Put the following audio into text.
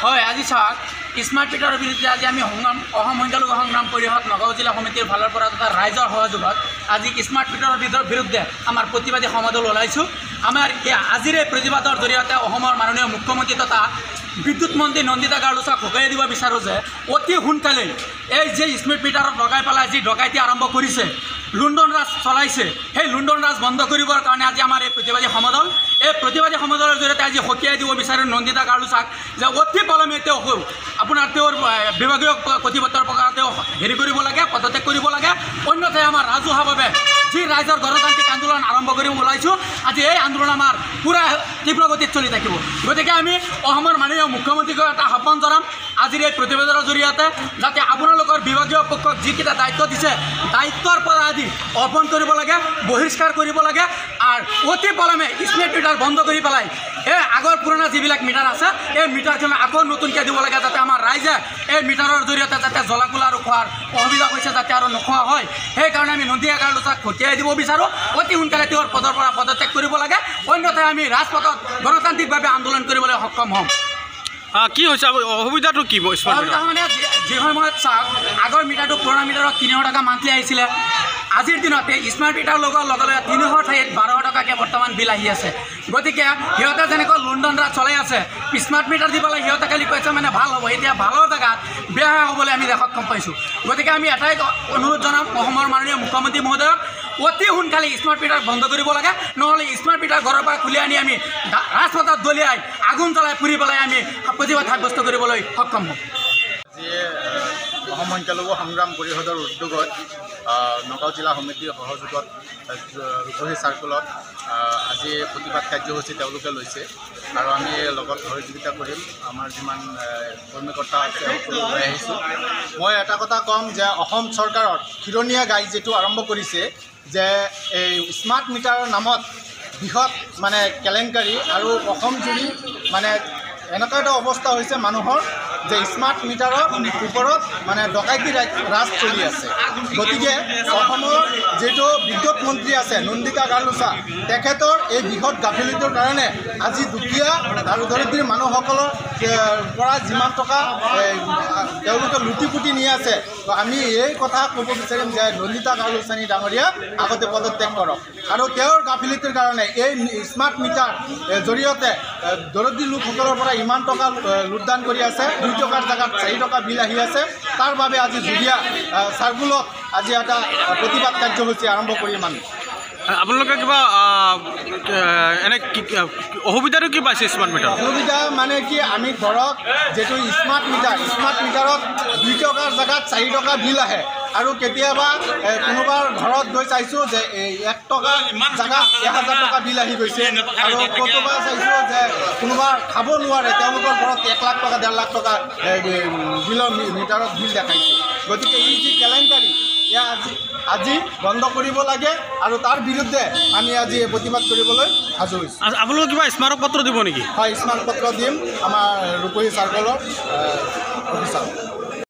হয় আজি চাওক স্মাৰ্ট মিটাৰৰ বিৰুদ্ধে আজি আমি অসম সংখ্যালঘু সংগ্ৰাম পৰিষদ নগাঁও জিলা সমিতিৰ ফালৰ পৰা তথা ৰাইজৰ সহযোগত আজি স্মাৰ্ট মিটাৰৰ বিৰুদ্ধে আমাৰ প্ৰতিবাদী সমদল ওলাইছোঁ। আমাৰ আজিৰ এই প্ৰতিবাদৰ জৰিয়তে অসমৰ মাননীয় মুখ্যমন্ত্ৰী তথা বিদ্যুৎ মন্ত্ৰী নন্দিতা গাৰ্লছাক সকীয়াই দিব বিচাৰোঁ যে অতি সোনকালেই এই যে স্মাৰ্ট মিটাৰত লগাই পেলাই যি ডকাইতি আৰম্ভ কৰিছে, লুণ্ঠন ৰাজ চলাইছে, সেই লুণ্ঠন ৰাজ বন্ধ কৰিবৰ কাৰণে আজি আমাৰ এই প্ৰতিবাদী সমদল সমদলৰ জৰিয়তে আজি সকীয়াই দিব বিচাৰোঁ নন্দিতা গাৰ্লছাক যে অতি পলমে তেওঁ তেওঁৰ বিভাগীয় কৰ্তৃপক্ষৰ পৰা তেওঁ হেৰি কৰিব লাগে, পদত্যাগ কৰিব লাগে। অন্যথাই আমাৰ ৰাজহুৱাভাৱে যি ৰাইজৰ গণতান্ত্ৰিক আন্দোলন আৰম্ভ কৰিব ওলাইছোঁ, আজি এই আন্দোলন আমাৰ পূৰা তীব্ৰ গতিত চলি থাকিব। গতিকে আমি অসমৰ মাননীয় মুখ্যমন্ত্ৰীক এটা আহ্বান জনাম আজিৰ এই প্ৰতিবাদৰ জৰিয়তে যাতে আপোনালোকৰ বিভাগীয় পক্ষক যিকেইটা দায়িত্ব দিছে দায়িত্বৰ পৰা আজি অৰ্পণ কৰিব লাগে, বহিষ্কাৰ কৰিব লাগে আৰু অতি পলমে স্মাৰ্ট মিটাৰ বন্ধ কৰি পেলাই এই আগৰ পুৰণা যিবিলাক মিটাৰ আছে এই মিটাৰখিনি আকৌ নতুনকৈ দিব লাগে, যাতে আমাৰ ৰাইজে এই মিটাৰৰ জৰিয়তে যাতে জ্বলাকলা আৰু খোৱাৰ অসুবিধা হৈছে যাতে আৰু নোখোৱা হয়। সেইকাৰণে আমি নন্দিতা গাৰ্লছাক সকীয়াই দিব বিচাৰোঁ। অতি সোনকালে তেওঁৰ পদৰ পৰা পদত্যাগ কৰিব লাগে, অন্যথাই আমি ৰাজপথত গণতান্ত্ৰিকভাৱে আন্দোলন কৰিবলৈ সক্ষম হ'ম। কি হৈছে অসুবিধাটো কি? অসুবিধা মানে যি সময়ত চাওক আগৰ মিটাৰটো পুৰণা মিটাৰত 300 টকা মান্থলি আহিছিলে, আজিৰ দিনতে স্মাৰ্ট মিটাৰ লগোৱাৰ লগে লগে 300 ঠাইত 1200 টকাকৈ বৰ্তমান বিল আহি আছে। গতিকে সিহঁতে যেনেকৈ লুণ্ঠন ৰাজ চলাই আছে, স্মাৰ্ট মিটাৰ দিবলৈ সিহঁতে কালি কৈছে মানে ভাল হ'ব, এতিয়া ভালৰ জেগাত বেয়া হ'বলৈ আমি সক্ষম পাইছোঁ। গতিকে আমি এটাই অনুৰোধ জনাম অসমৰ মাননীয় মুখ্যমন্ত্ৰী মহোদয়ক অতি সোনকালে স্মাৰ্ট মিটাৰ বন্ধ কৰিব লাগে, নহ'লে স্মাৰ্ট মিটাৰ ঘৰৰ পৰা খুলি আনি আমি ৰাজপথত দলিয়াই আগুন জ্বলাই পুৰি পেলাই আমি প্ৰতিবাদ সাব্যস্ত কৰিবলৈ সক্ষম হ'ম। আজি অসম সংখ্যালঘু সংগ্ৰাম পৰিষদৰ উদ্যোগত নগাঁও জিলা সমিতিৰ সহযোগত ৰূপহী চাৰ্কলত আজি প্ৰতিবাদ কাৰ্যসূচী তেওঁলোকে লৈছে আৰু আমি লগত সহযোগিতা কৰিম। আমাৰ যিমান কৰ্মীকৰ্তা আছে সকলো লৈ আহিছোঁ। মই এটা কথা ক'ম যে অসম চৰকাৰৰ খিৰণীয়া গাই যিটো আৰম্ভ কৰিছে যে এই স্মাৰ্ট মিটাৰৰ নামত বৃহৎ মানে কেলেংকাৰী আৰু অসম জুৰি মানে এনেকুৱা এটা অৱস্থা হৈছে মানুহৰ যে স্মাৰ্ট মিটাৰৰ ওপৰত মানে ডকাইতি ৰাজ চলি আছে। গতিকে অসমৰ যিটো বিদ্যুৎ মন্ত্ৰী আছে নন্দিতা গাৰ্লছা, তেখেতৰ এই বৃহৎ গাফিলতিৰ কাৰণে আজি দুখীয়া আৰু দৰিদ্ৰ মানুহসকলৰ পৰা যিমান টকা তেওঁলোকে লুটি পুটি নি আছে, আমি এই কথা ক'ব বিচাৰিম যে নন্দিতা গাৰ্লছানী ডাঙৰীয়া আগতে পদত্যাগ কৰক। আৰু তেওঁৰ গাফিলতিৰ কাৰণে এই স্মাৰ্ট মিটাৰ জৰিয়তে দৰিদ্ৰ লোকসকলৰ পৰা ইমান টকা লুটদান কৰি আছে, 2 টকাৰ জেগাত 4 টকা বিল আহি আছে। তাৰ বাবে আজি জুলীয়া চাৰ্কুলত আজি এটা প্ৰতিবাদ কাৰ্যসূচী আৰম্ভ কৰিম আমি। আপোনালোকে কিবা এনে অসুবিধাটো কি পাইছে স্মাৰ্ট মিটাৰ? অসুবিধা মানে কি আমি ধৰক যিটো স্মাৰ্ট মিটাৰত 2 টকাৰ জেগাত 4 টকা বিল আহে আৰু কেতিয়াবা কোনোবাৰ ঘৰত গৈ চাইছোঁ যে 1 টকা জেগাত 1000 টকা বিল আহি গৈছে আৰু ক'ৰবাত চাইছোঁ যে কোনোবা খাব নোৱাৰে, তেওঁলোকৰ ঘৰত 1 লাখ টকা 1.5 লাখ টকা বিলৰ মিটাৰত বিল দেখাইছে। গতিকে এই যি কেলেংকাৰী এয়া আজি বন্ধ কৰিব লাগে আৰু তাৰ বিৰুদ্ধে আমি আজি প্ৰতিবাদ কৰিবলৈ সাজু হৈছোঁ। আপোনালোকে কিবা স্মাৰক পত্ৰ দিব নেকি? হয়, স্মাৰক পত্ৰ দিম আমাৰ ৰূপহী চাৰ্কলৰ অফিচাৰক।